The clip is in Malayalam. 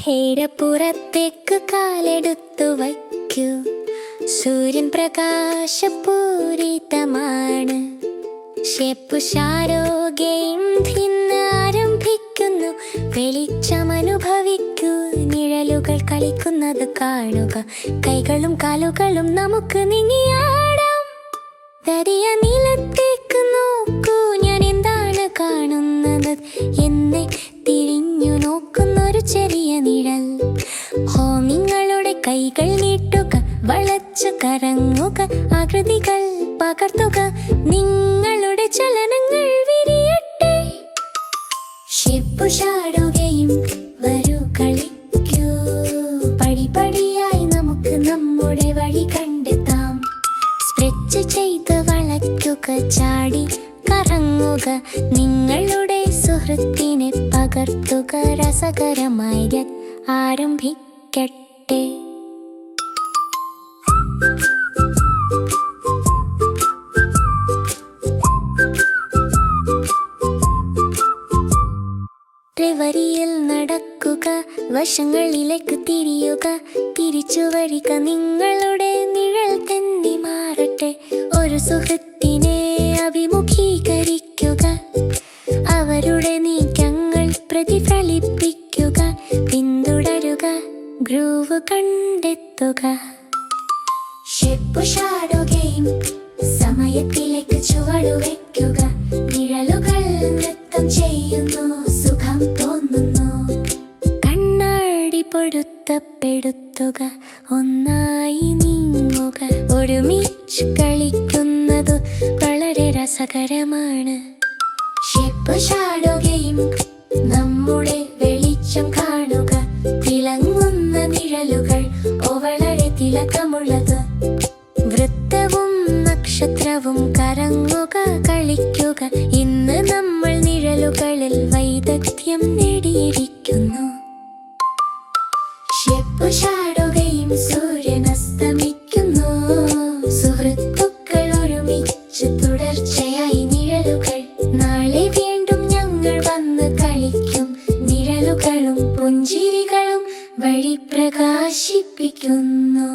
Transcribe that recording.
ഹേരപ്പുറത്തേക്ക് കാലെടുത്തു വയ്ക്കൂ. സൂര്യൻ പ്രകാശപൂരിതമാണ്. ഷേപ്പുഷാരോഗ്യം ഇന്ന് ആരംഭിക്കുന്നു. വെളിച്ചമനുഭവിക്കൂ, നിഴലുകൾ കളിക്കുന്നത് കാണുക. കൈകളും കാലുകളും നമുക്ക് നീങ്ങിയാടാം. തരിയ നിലത്തേക്ക് നോക്കൂ, ഞാൻ എന്താണ് കാണുന്നത് എന്ന് തിരിഞ്ഞു നോക്കുന്നൊരു ചെറിയ നിഴൽ. നിങ്ങളുടെ കൈകൾ നീട്ടുക, വളച്ചു കറങ്ങുക, ആകൃതികൾ പകർത്തുക, നിങ്ങളുടെ ചലനങ്ങൾ വിരിയട്ടെ. ഷേപ്പുഷാടുകയും വരൂ കളിക്കൂ. പടിപടിയായി നമുക്ക് നമ്മുടെ വഴി കണ്ടെത്താം. സ്ട്രെച്ച് ചെയ്ത് വളയ്ക്കുക, ചാടി കറങ്ങുക, നിങ്ങളുടെ സുഹൃത്തിനെ പകർത്തുക. രസകരമായി ആരംഭിക്കട്ടെ. വരിയിൽ നടക്കുക, വശങ്ങളിലേക്ക് തിരിയുക, തിരിച്ചു വരിക, നിങ്ങളുടെ നിഴൽ തെന്നി മാറട്ടെ. ഒരു സുഹൃത്തിനെ അഭിമുഖീകരിക്കുക, അവരുടെ നീക്കങ്ങൾ പ്രതിഫലിപ്പിക്കുക, പിന്തുടരുക, ഗ്രൂവ് കണ്ടെത്തുക. ഷേപ്പുഷാടുകയും സമയത്തിലേക്ക് ചുവടുവെക്കുക, നിഴലുകൾ നൃത്തം ചെയ്യുന്നു, സുഖം തോന്നുന്നു. കണ്ണാടി പൊരുത്തപ്പെടുത്തുക, ഒന്നായി നീങ്ങുക, ഒരുമിച്ച് കളിക്കുന്നത് വളരെ രസകരമാണ്. ഷേപ്പുഷാടുകയും നമ്മുടെ വെളിച്ചം കാണുക, തിളങ്ങുന്ന നിഴലുകൾ വളരെ തിളക്കമുള്ളത്. വൃത്തവും നക്ഷത്രവും കറങ്ങുക, കളിക്കുക, ഇന്ന് നമ്മൾ നിഴലുകളിൽ വൈദഗ്ധ്യം നേടിയിരിക്കുന്നു. ഷേപ്പുഷാടുകയും സൂര്യൻ അസ്തമിക്കുന്നു. സുഹൃത്തുക്കൾ ഒരുമിച്ച് തുടർച്ചയായി നിഴലുകൾ. നാളെ വീണ്ടും ഞങ്ങൾ വന്ന് കളിക്കും. നിഴലുകളും പുഞ്ചിരികളും വഴി പ്രകാശിപ്പിക്കുന്നു.